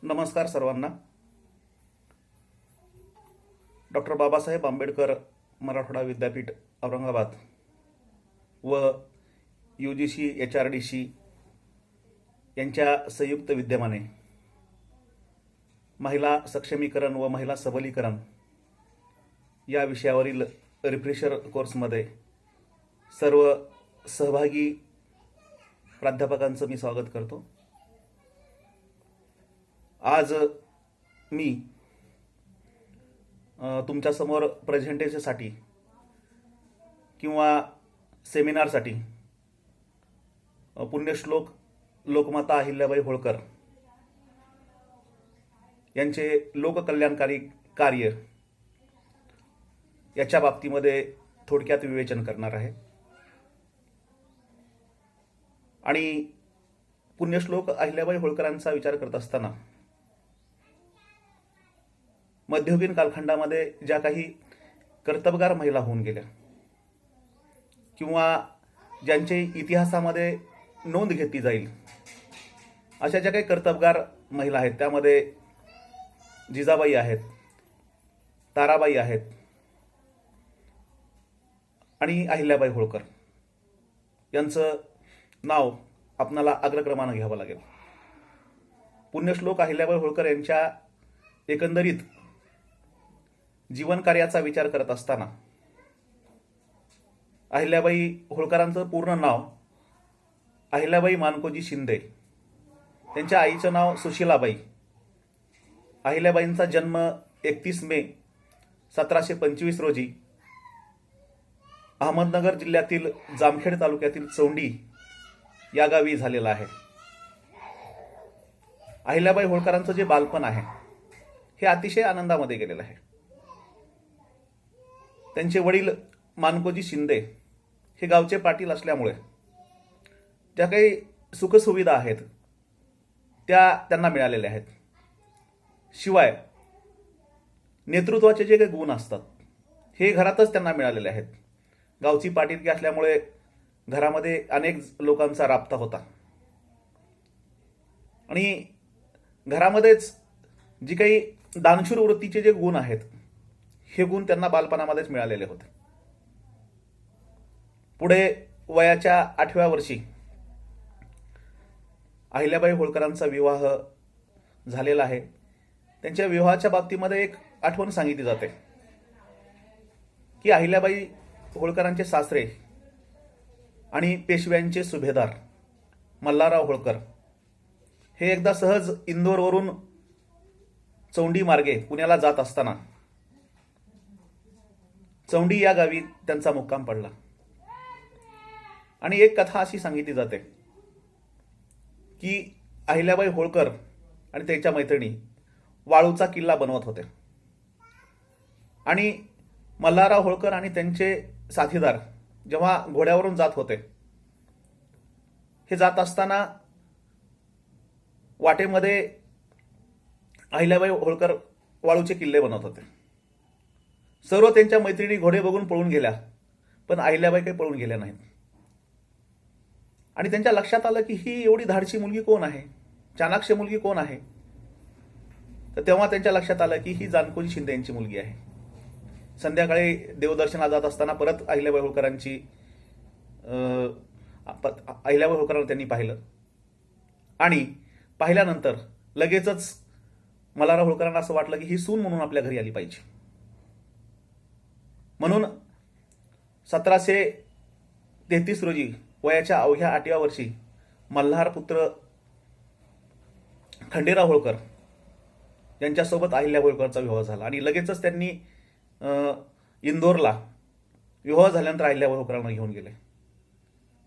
नमस्कार सर्वांना. डॉक्टर बाबासाहेब आंबेडकर मराठवाडा विद्यापीठ औरंगाबाद व UGC HRDC यांच्या संयुक्त विद्यमाने महिला सक्षमीकरण व महिला सबलीकरण या विषयावरील रिफ्रेशर कोर्समध्ये सर्व सहभागी प्राध्यापकांचं मी स्वागत करतो. आज मी तुमच्यासमोर प्रेझेंटेशनसाठी किंवा सेमिनारसाठी पुण्यश्लोक लोकमाता अहिल्याबाई होळकर यांचे लोककल्याणकारी कार्य याच्या बाबतीमध्ये थोडक्यात विवेचन करणार आहे. आणि पुण्यश्लोक अहिल्याबाई होळकरांचा विचार करत असताना मध्ययुगीन कालखंडामध्ये ज्या काही कर्तबगार महिला होऊन गेल्या किंवा ज्यांचे इतिहासामध्ये नोंद घेतली जाईल अशा ज्या काही कर्तबगार महिला आहेत त्यामध्ये जिजाबाई आहेत, ताराबाई आहेत आणि अहिल्याबाई होळकर यांचं नाव आपणाला अग्रक्रमानं घ्यावं लागेल. पुण्यश्लोक अहिल्याबाई होळकर यांच्या एकंदरीत जीवनकार्याचा विचार करत असताना अहिल्याबाई होळकरांचं पूर्ण नाव अहिल्याबाई मानकोजी शिंदे, त्यांच्या आईचं नाव सुशीलाबाई. अहिल्याबाईंचा जन्म 31 मे 1725 रोजी अहमदनगर जिल्ह्यातील जामखेड तालुक्यातील चौंडी या गावी झालेला आहे. अहिल्याबाई होळकरांचं जे बालपण आहे हे अतिशय आनंदामध्ये गेलेलं आहे. त्यांचे वडील मानकोजी शिंदे हे गावचे पाटील असल्यामुळे ज्या काही सुखसुविधा आहेत त्या त्यांना मिळालेल्या आहेत. शिवाय नेतृत्वाचे जे काही गुण असतात हे घरातच त्यांना मिळालेले आहेत. गावची पाटीलकी असल्यामुळे घरामध्ये अनेक लोकांचा राबता होता आणि घरामध्येच जी काही दानशूर वृत्तीचे जे गुण आहेत हे गुण त्यांना बालपणामध्येच मिळालेले होते. पुढे वयाच्या 8व्या वर्षी अहिल्याबाई होळकरांचा विवाह झालेला आहे. त्यांच्या विवाहाच्या बाबतीमध्ये एक आठवण सांगितली जाते की अहिल्याबाई होळकरांचे सासरे आणि पेशव्यांचे सुभेदार मल्हारराव होळकर हे एकदा सहज इंदोरवरून चौंडी मार्गे पुण्याला जात असताना चौंडी या गावी त्यांचा मुक्काम पडला. आणि एक कथा अशी सांगितली जाते की अहिल्याबाई होळकर आणि त्यांच्या मैत्रिणी वाळूचा किल्ला बनवत होते आणि मल्हारराव होळकर आणि त्यांचे साथीदार जेव्हा घोड्यावरून जात होते हे जात असताना वाटेमध्ये अहिल्याबाई होळकर वाळूचे किल्ले बनवत होते. सर्व त्यांच्या मैत्रिणी घोडे बघून पळून गेल्या, पण अहिल्याबाई काही पळून गेल्या नाहीत. आणि त्यांच्या लक्षात आलं की ही एवढी धाडशी मुलगी कोण आहे, चाणाक्ष मुलगी कोण आहे. तर तेव्हा त्यांच्या लक्षात आलं की ही जानकोजी शिंदे यांची मुलगी आहे. संध्याकाळी देवदर्शनाला जात असताना परत अहिल्याबाई होळकरांची अहिल्याबाई होळकरांना त्यांनी पाहिलं आणि पाहिल्यानंतर लगेचच मल्हारराव होळकरांना असं वाटलं की ही सून म्हणून आपल्या घरी आली पाहिजे. म्हणून 1733 रोजी वयाच्या अवघ्या 8व्या वर्षी मल्हार पुत्र खंडेराव होळकर यांच्यासोबत अहिल्याबाई होळकरचा विवाह झाला आणि लगेचच त्यांनी इंदोरला विवाह झाल्यानंतर अहिल्याबाई होळकरांना घेऊन गेले.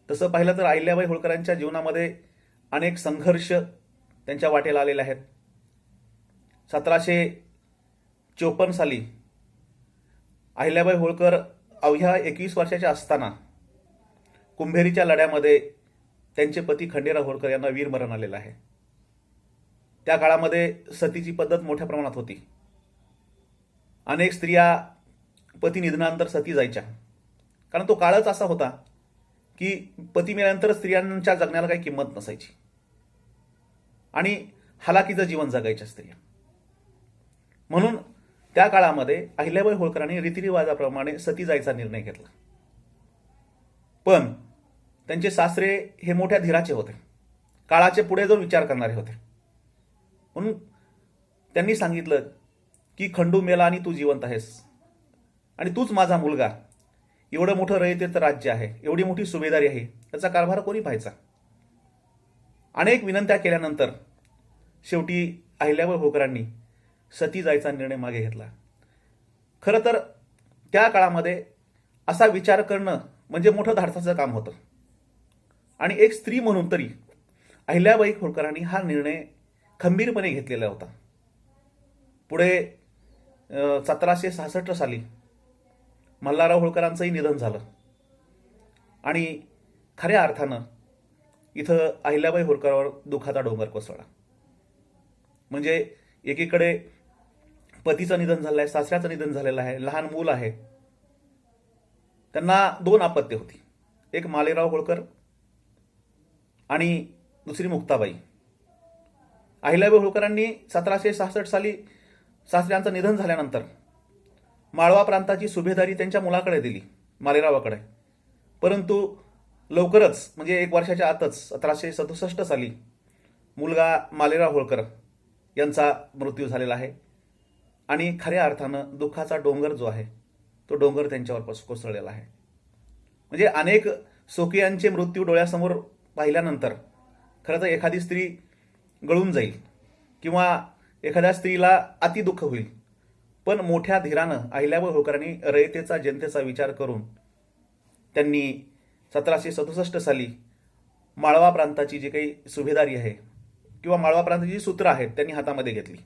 तसं पाहिलं तर अहिल्याबाई होळकरांच्या जीवनामध्ये अनेक संघर्ष त्यांच्या वाटेला आलेले आहेत. 1754 साली अहिल्याबाई होळकर अवघ्या 21 वर्षाच्या असताना कुंभेरीच्या लढ्यामध्ये त्यांचे पती खंडेराव होळकर यांना वीरमरण आलेलं आहे. त्या काळामध्ये सतीची पद्धत मोठ्या प्रमाणात होती. अनेक स्त्रिया पती निधनानंतर सती जायच्या, कारण तो काळच असा होता की पती मेल्यानंतर स्त्रियांच्या जगण्याला काही किंमत नसायची. आणि हालाकीचं जीवन जगायच्या स्त्रिया. म्हणून त्या काळामध्ये अहिल्याबाई होळकरांनी रीतिरिवाजाप्रमाणे सती जायचा निर्णय घेतला. पण त्यांचे सासरे हे मोठ्या धीराचे होते, काळाचे पुढे जाऊन विचार करणारे होते. म्हणून त्यांनी सांगितलं की खंडू मेला आणि तू जिवंत आहेस आणि तूच माझा मुलगा. एवढं मोठं रयतेचं राज्य आहे, एवढी मोठी सुभेदारी आहे, त्याचा कारभार कोणी पाहायचा. अनेक विनंत्या केल्यानंतर शेवटी अहिल्याबाई होळकरांनी सती जायचा निर्णय मागे घेतला. खरं तर त्या काळामध्ये असा विचार करणं म्हणजे मोठं धाडसाचं काम होतं आणि एक स्त्री म्हणून तरी अहिल्याबाई होळकरांनी हा निर्णय खंबीरपणे घेतलेला होता. पुढे 1766 साली मल्हारराव होळकरांचंही निधन झालं आणि खऱ्या अर्थानं इथं अहिल्याबाई होळकरांवर दुःखाचा डोंगर कोसळला. म्हणजे एकीकडे पतीचं निधन झालं आहे, सासऱ्याचं निधन झालेलं आहे, लहान मूल आहे. त्यांना 2 अपत्ये होती, एक मालेराव होळकर आणि दुसरी मुक्ताबाई. अहिल्याबाई होळकरांनी 1766 साली सासऱ्यांचं निधन झाल्यानंतर माळवा प्रांताची सुभेदारी त्यांच्या मुलाकडे दिली, मालेरावाकडे. परंतु लवकरच म्हणजे 1 वर्षाच्या आतच 1767 साली मुलगा मालेराव होळकर यांचा मृत्यू झालेला आहे आणि खऱ्या अर्थानं दुःखाचा डोंगर जो आहे तो डोंगर त्यांच्यावर कोसळलेला आहे. म्हणजे अनेक स्वकीयांचे मृत्यू डोळ्यासमोर पाहिल्यानंतर खरं तर एखादी स्त्री गळून जाईल किंवा एखाद्या स्त्रीला अतिदुःख होईल. पण मोठ्या धीरानं अहिल्याबाई होळकरांनी रयतेचा जनतेचा विचार करून त्यांनी 1767 साली माळवा प्रांताची जी काही सुभेदारी आहे किंवा माळवा प्रांताची जी सूत्र आहेत त्यांनी हातामध्ये घेतली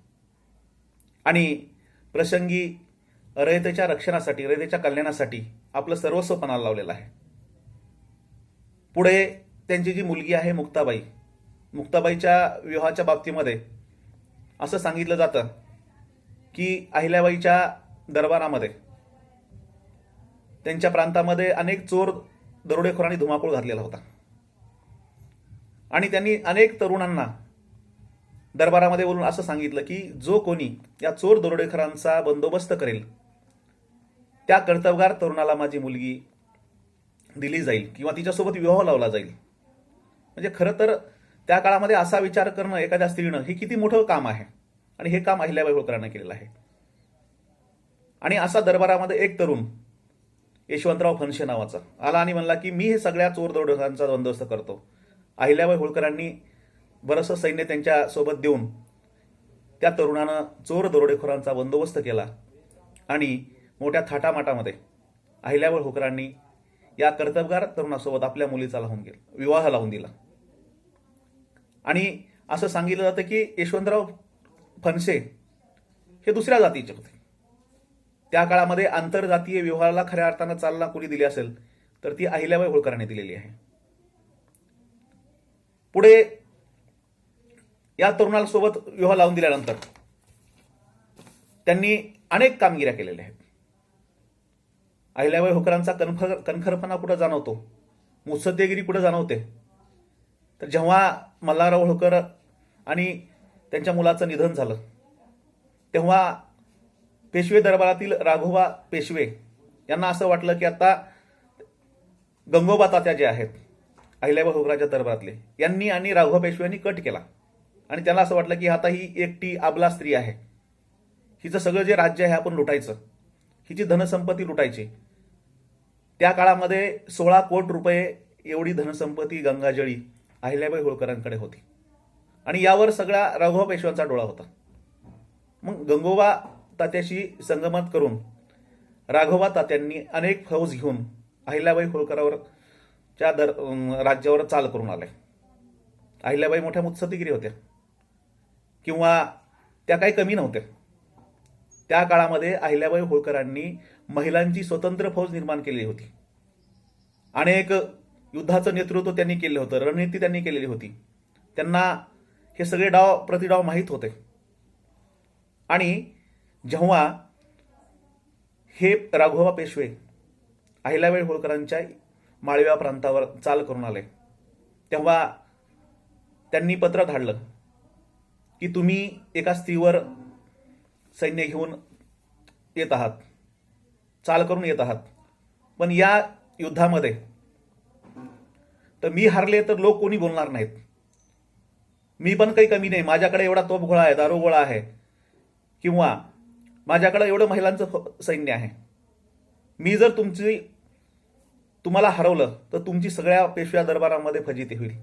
आणि प्रसंगी रयतेच्या रक्षणासाठी, रयतेच्या कल्याणासाठी आपलं सर्वस्व पणाला लावलेलं आहे. पुढे त्यांची जी मुलगी आहे मुक्ताबाई, मुक्ताबाईच्या विवाहाच्या बाबतीमध्ये असं सांगितलं जातं की अहिल्याबाईच्या दरबारामध्ये त्यांच्या प्रांतामध्ये अनेक चोर दरोडेखोरांनी धुमाकूळ घातलेला होता आणि त्यांनी अनेक तरुणांना दरबारामध्ये बोलून असं सांगितलं की जो कोणी या चोर दरोडेखोरांचा बंदोबस्त करेल त्या कर्तबगार तरुणाला माझी मुलगी दिली जाईल किंवा तिच्यासोबत विवाह लावला जाईल. म्हणजे खरं तर त्या काळामध्ये असा विचार करणं एखाद्या स्त्रीनं हे किती मोठं काम आहे आणि हे काम अहिल्याबाई होळकरांनी केलेलं आहे. आणि असा दरबारामध्ये एक तरुण यशवंतराव फणशे नावाचा आला आणि म्हणला की मी हे सगळ्या चोर दरोडेखोरांचा बंदोबस्त करतो. अहिल्याबाई होळकरांनी बरंचसं सैन्य त्यांच्या सोबत देऊन त्या तरुणानं चोर दरोडेखोरांचा बंदोबस्त केला आणि मोठ्या थाटामाटामध्ये अहिल्याबाई होळकरांनी या कर्तबगार तरुणासोबत आपल्या मुलीचा विवाह लावून दिला. आणि असं सांगितलं जातं की यशवंतराव फणसे हे दुसऱ्या जातीचे होते. त्या काळामध्ये आंतरजातीय विवाहाला खऱ्या अर्थानं चालना कोणी दिली असेल तर ती अहिल्याबाई होळकरांनी दिलेली आहे. पुढे या तरुणाला सोबत विवाह लावून दिल्यानंतर त्यांनी अनेक कामगिऱ्या केलेल्या आहेत. अहिल्याबाई होळकरांचा कणखरपणा कुठं जाणवतो, मुत्सद्देगिरी कुठं जाणवते, तर जेव्हा मल्हारराव होळकर आणि त्यांच्या मुलाचं निधन झालं तेव्हा पेशवे दरबारातील राघोबा पेशवे यांना असं वाटलं की आता गंगोबा तात्या जे आहेत अहिल्याबाई होळकरांच्या दरबारातले यांनी आणि राघोबा पेशव्यांनी कट केला आणि त्यांना असं वाटलं की आता ही एकटी अबला स्त्री आहे, हिचं सगळं जे राज्य आहे आपण लुटायचं, हिची धनसंपत्ती लुटायची. त्या काळामध्ये 16 कोटी रुपये एवढी धनसंपत्ती गंगाजळी अहिल्याबाई होळकरांकडे होती आणि यावर सगळा राघोबा पेशव्यांचा डोळा होता. मग गंगोबा तात्याशी संगमत करून राघोबा तात्यांनी अनेक फौज घेऊन अहिल्याबाई होळकरांच्या राज्यावर चाल करून आले. अहिल्याबाई मोठ्या मुत्सद्देगिरी होत्या किंवा त्या काही कमी नव्हत्या. त्या काळामध्ये अहिल्याबाई होळकरांनी महिलांची स्वतंत्र फौज निर्माण केली होती. अनेक युद्धाचं नेतृत्व त्यांनी केलं होतं, रणनीती त्यांनी केलेली होती. त्यांना हे सगळे डाव प्रतिडाव माहीत होते. आणि जेव्हा हे राघोबा पेशवे अहिल्याबाई होळकरांच्या माळव्या प्रांतावर चाल करून आले तेव्हा त्यांनी पत्र धाडलं की तुम्ही एका स्त्रीवर सैन्य घेऊन येत आहात, चाल करून येत आहात, पण या युद्धामध्ये तर मी हारले तर लोक कोणी बोलणार नाहीत. मी पण काही कमी नाही, माझ्याकडे एवढा तोफगोळा आहे, दारुगोळा आहे, किंवा माझ्याकडे एवढं महिलांचं सैन्य आहे. मी जर तुम्हाला हरवलं तर तुमची सगळ्या पेशव्या दरबारामध्ये फजिती होईल.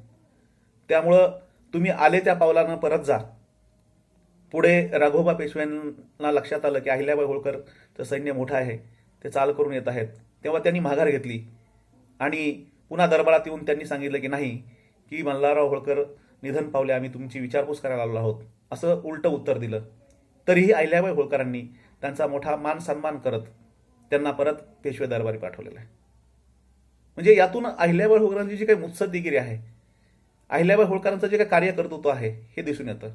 त्यामुळं तुम्ही आले त्या पावलानं परत जा. पुढे राघोबा पेशव्यांना लक्षात आलं की अहिल्याबाई होळकरचं सैन्य मोठं आहे, ते चाल करून येत आहेत. तेव्हा त्यांनी माघार घेतली आणि पुन्हा दरबारात येऊन त्यांनी सांगितलं की नाही, की मल्हारराव होळकर निधन पावले, आम्ही तुमची विचारपूस करायला आलो आहोत, असं उलटं उत्तर दिलं. तरीही अहिल्याबाई होळकरांनी त्यांचा मोठा मान सन्मान करत त्यांना परत पेशवे दरबारी पाठवलेलं आहे. म्हणजे यातून अहिल्याबाई होळकरांची जी काही मुत्सद्देगिरी आहे, अहिल्याबाई होळकरांचं जे काही कार्यकर्तृत्व आहे हे दिसून येतं.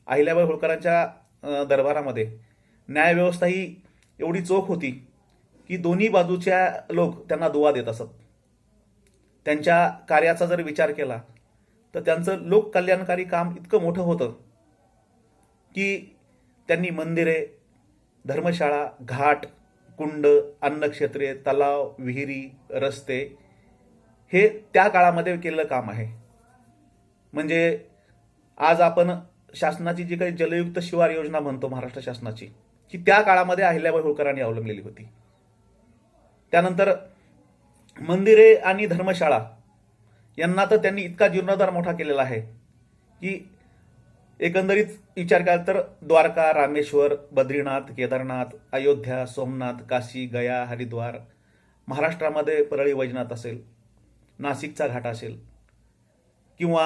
अहिल्याबाई होळकरांच्या दरबारामध्ये न्यायव्यवस्था ही एवढी चोख होती की दोन्ही बाजूच्या लोक त्यांना दुवा देत असत. त्यांच्या कार्याचा जर विचार केला तर त्यांचं लोककल्याणकारी काम इतकं मोठं होतं की त्यांनी मंदिरे, धर्मशाळा, घाट, कुंड, अन्नक्षेत्रे, तलाव, विहिरी, रस्ते हे त्या काळामध्ये केलेलं काम आहे. म्हणजे आज आपण शासनाची जी काही जलयुक्त शिवार योजना म्हणतो महाराष्ट्र शासनाची, की त्या काळामध्ये अहिल्याबाई होळकरांनी अवलंबलेली होती. त्यानंतर मंदिरे आणि धर्मशाळा यांना तर त्यांनी इतका जीर्णोद्धार मोठा केलेला आहे की एकंदरीत विचार केला तर द्वारका, रामेश्वर, बद्रीनाथ, केदारनाथ, अयोध्या, सोमनाथ, काशी, गया, हरिद्वार, महाराष्ट्रामध्ये परळी वैजनाथ असेल, नाशिकचा घाट असेल, किंवा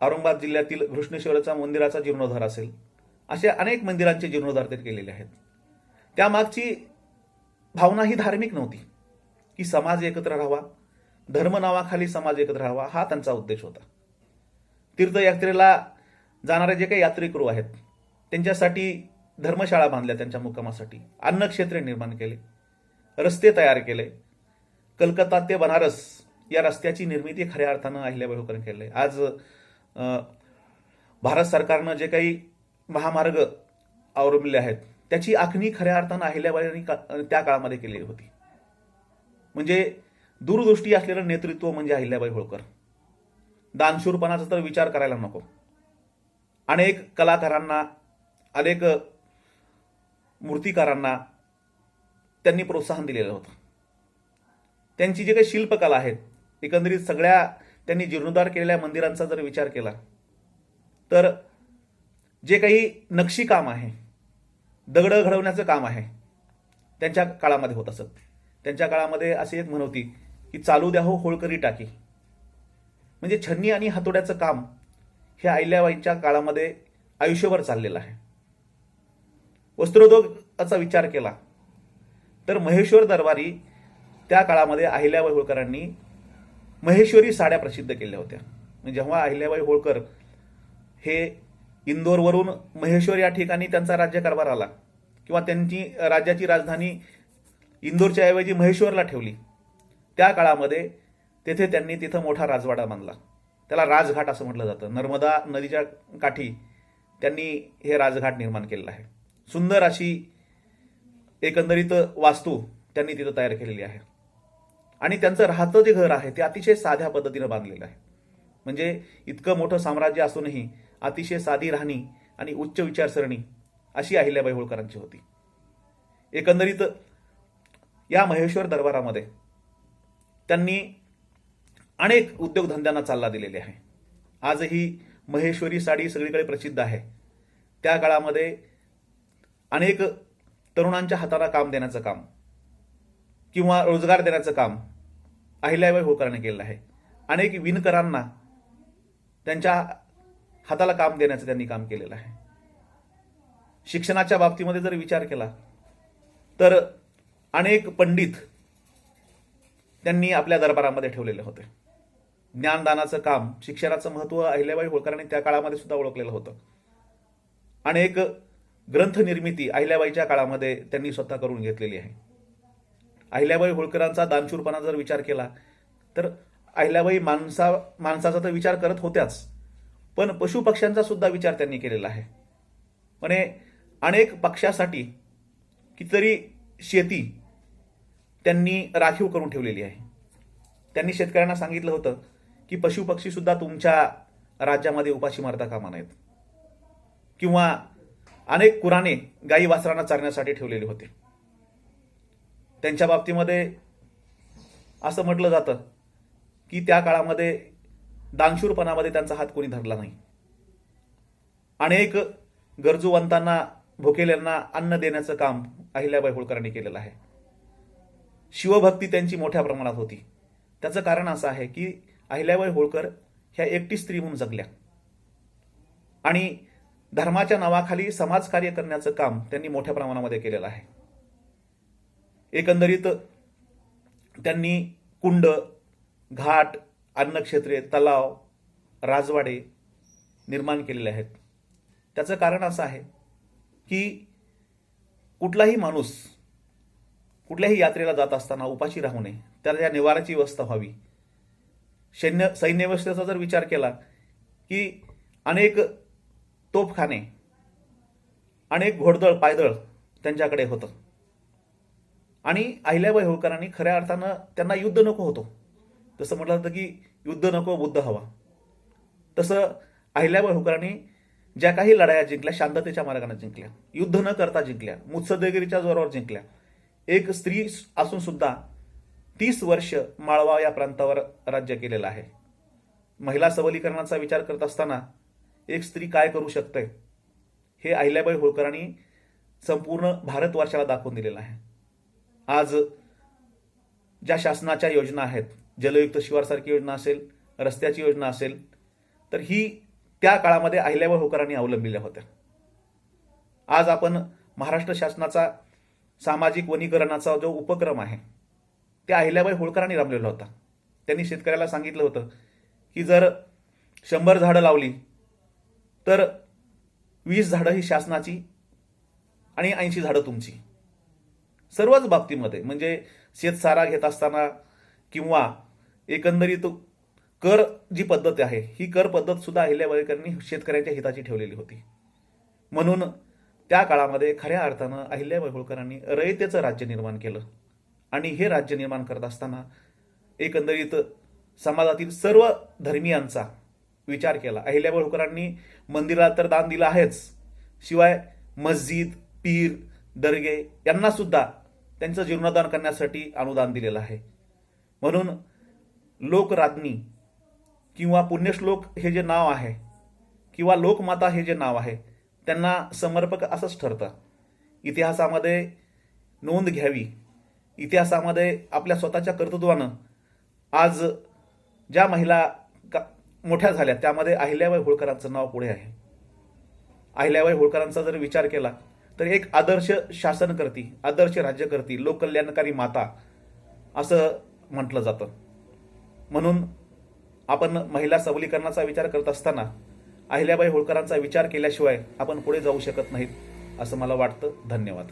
औरंगाबाद जिल्ह्यातील घृष्णेश्वराच्या मंदिराचा जीर्णोद्धार असेल, असे अनेक मंदिरांचे जीर्णोद्धार ते केलेले आहेत. त्यामागची भावना ही धार्मिक नव्हती की समाज एकत्र राहावा, धर्म नावाखाली समाज एकत्र राहावा, हा त्यांचा उद्देश होता. तीर्थयात्रेला जाणारे जे काही यात्रेकरू आहेत त्यांच्यासाठी धर्मशाळा बांधल्या, त्यांच्या मुक्कामासाठी अन्नक्षेत्रे निर्माण केले, रस्ते तयार केले. कलकत्ता ते बनारस या रस्त्याची निर्मिती खऱ्या अर्थानं अहिल्याबाई होळकरांनी केली आहे. आज भारत सरकारनं जे काही महामार्ग अवलंबले आहेत त्याची आखणी खऱ्या अर्थानं अहिल्याबाईंनी त्या काळामध्ये केलेली होती. म्हणजे दूरदृष्टी असलेलं नेतृत्व म्हणजे अहिल्याबाई होळकर. दानशूरपणाचा तर विचार करायला नको. अनेक कलाकारांना, अनेक मूर्तिकारांना त्यांनी प्रोत्साहन दिलेलं होतं. त्यांची जी काही शिल्पकला आहेत, एकंदरीत सगळ्या त्यांनी जीर्णोद्धार केलेल्या मंदिरांचा जर विचार केला तर जे काही नक्षीकाम आहे, दगडं घडवण्याचं काम आहे, त्यांच्या काळामध्ये होत असत. त्यांच्या काळामध्ये अशी एक म्हण होती की चालू द्या हो होळकरी टाकी. म्हणजे छन्नी आणि हातोड्याचं काम हे अहिल्याबाईंच्या काळामध्ये आयुष्यभर चाललेलं आहे. वस्त्रोद्योगाचा विचार केला तर महेश्वर दरबारी त्या काळामध्ये अहिल्याबाई होळकरांनी महेश्वरी साड्या प्रसिद्ध केल्या होत्या. म्हणजे जेव्हा अहिल्याबाई होळकर हे इंदोरवरून महेश्वर या ठिकाणी त्यांचा राज्यकारभार आला, किंवा त्यांची राज्याची राजधानी इंदोरच्या ऐवजी महेश्वरला ठेवली, त्या काळामध्ये तेथे त्यांनी तिथं मोठा राजवाडा बांधला. त्याला राजघाट असं म्हटलं जातं. नर्मदा नदीच्या काठी त्यांनी हे राजघाट निर्माण केलेलं आहे. सुंदर अशी एकंदरीत वास्तू त्यांनी तिथं तयार केलेली आहे. आणि त्यांचं राहतं जे घर आहे ते अतिशय साध्या पद्धतीनं बांधलेलं आहे. म्हणजे इतकं मोठं साम्राज्य असूनही अतिशय साधी राहणी आणि उच्च विचारसरणी अशी अहिल्याबाई होळकरांची होती. एकंदरीत या महेश्वर दरबारामध्ये त्यांनी अनेक उद्योगधंद्यांना चालना दिलेली आहे. आजही महेश्वरी साडी सगळीकडे प्रसिद्ध आहे. त्या काळामध्ये अनेक तरुणांच्या हाताला काम देण्याचं काम किंवा रोजगार देण्याचं काम अहिल्याबाई होळकरांनी केलेलं आहे. अनेक विणकरांना त्यांच्या हाताला काम देण्याचं त्यांनी काम केलेलं आहे. शिक्षणाच्या बाबतीमध्ये जर विचार केला तर अनेक पंडित त्यांनी आपल्या दरबारामध्ये ठेवलेले होते. ज्ञानदानाचं काम, शिक्षणाचं महत्त्व अहिल्याबाई होळकरांनी त्या काळामध्ये सुद्धा ओळखलेलं होतं. अनेक ग्रंथ निर्मिती अहिल्याबाईच्या काळामध्ये त्यांनी स्वतः करून घेतलेली आहे. अहिल्याबाई होळकरांचा दानशूरपणा जर विचार केला तर अहिल्याबाई माणसाचा तर विचार करत होत्याच, पण पशुपक्ष्यांचा सुद्धा विचार त्यांनी केलेला आहे. म्हणजे अनेक पक्षासाठी कितीतरी शेती त्यांनी राखीव करून ठेवलेली आहे. त्यांनी शेतकऱ्यांना सांगितलं होतं की पशुपक्षी सुद्धा तुमच्या राज्यामध्ये उपाशी मारता कामा नयेत. किंवा अनेक कुराणे गाई वासरांना चारण्यासाठी ठेवलेले होते. त्यांच्या बाबतीमध्ये असं म्हटलं जातं की त्या काळामध्ये दानशूरपणामध्ये त्यांचा हात कोणी धरला नाही. अनेक गरजूवंतांना, भुकेल्यांना अन्न देण्याचं काम अहिल्याबाई होळकरांनी केलेलं आहे. शिवभक्ती त्यांची मोठ्या प्रमाणात होती. त्याचं कारण असं आहे की अहिल्याबाई होळकर ह्या एकटी स्त्री म्हणून जगल्या आणि धर्माच्या नावाखाली समाजकार्य करण्याचं काम त्यांनी मोठ्या प्रमाणामध्ये केलेलं आहे. एकंदरीत त्यांनी कुंड, घाट, अन्नक्षेत्रे, तलाव, राजवाडे निर्माण केलेले आहेत. त्याचं कारण असं आहे की कुठलाही माणूस कुठल्याही यात्रेला जात असताना उपाशी राहू नये, त्याला निवाराची व्यवस्था व्हावी. सैन्य व्यवस्थेचा जर विचार केला की अनेक तोफखाने, अनेक घोडदळ, पायदळ त्यांच्याकडे होतं आणि अहिल्याबाई होळकरांनी खऱ्या अर्थानं त्यांना युद्ध नको होतं. जसं म्हटलं जातं की युद्ध नको बुद्ध हवा, तसं अहिल्याबाई होळकरांनी ज्या काही लढाया जिंकल्या शांततेच्या मार्गाने जिंकल्या, युद्ध न करता जिंकल्या, मुत्सद्देगिरीच्या जोरावर जिंकल्या. एक स्त्री असून सुद्धा 30 वर्ष माळवा या प्रांतावर राज्य केलेलं आहे. महिला सबलीकरणाचा विचार करत असताना एक स्त्री काय करू शकते हे अहिल्याबाई होळकरांनी संपूर्ण भारतवर्षाला दाखवून दिलेलं आहे. आज ज्या शासनाच्या योजना आहेत, जलयुक्त शिवारसारखी योजना असेल, रस्त्याची योजना असेल, तर ही त्या काळामध्ये अहिल्याबाई होळकरांनी अवलंबिल्या होत्या. आज आपण महाराष्ट्र शासनाचा सामाजिक वनीकरणाचा जो उपक्रम आहे त्या अहिल्याबाई होळकरांनी राबवलेला होता. त्यांनी शेतकऱ्याला सांगितलं होतं की जर 100 झाडं लावली तर 20 झाडं ही शासनाची आणि 80 झाडं तुमची. सर्वच बाबतीमध्ये, म्हणजे शेतसारा घेत असताना किंवा एकंदरीत कर जी पद्धत आहे, ही कर पद्धत सुद्धा अहिल्याबाईंनी शेतकऱ्यांच्या हिताची ठेवलेली होती. म्हणून त्या काळामध्ये खऱ्या अर्थानं अहिल्याबाई होळकरांनी रयतेचं राज्य निर्माण केलं आणि हे राज्य निर्माण करत असताना एकंदरीत समाजातील सर्व धर्मियांचा विचार केला. अहिल्याबाई होळकरांनी मंदिराला तर दान दिलं आहेच, शिवाय मस्जिद, पीर, दर्गे यांना सुद्धा त्यांचं जीर्णोद्धार करण्यासाठी अनुदान दिलेलं आहे. म्हणून लोकराज्ञी किंवा पुण्यश्लोक हे जे नाव आहे किंवा लोकमाता हे जे नाव आहे त्यांना समर्पक असंच ठरतं. इतिहासामध्ये नोंद घ्यावी, इतिहासामध्ये आपल्या स्वतःच्या कर्तृत्वानं आज ज्या महिला मोठ्या झाल्या त्यामध्ये अहिल्याबाई होळकरांचं नाव पुढे आहे. अहिल्याबाई होळकरांचा जर विचार केला तर एक आदर्श शासनकर्ती, आदर्श राज्यकर्ती, लोककल्याणकारी माता असं म्हटलं जातं. म्हणून आपण महिला सबलीकरणाचा विचार करत असताना अहिल्याबाई होळकरांचा विचार केल्याशिवाय आपण पुढे जाऊ शकत नाहीत असं मला वाटतं. धन्यवाद.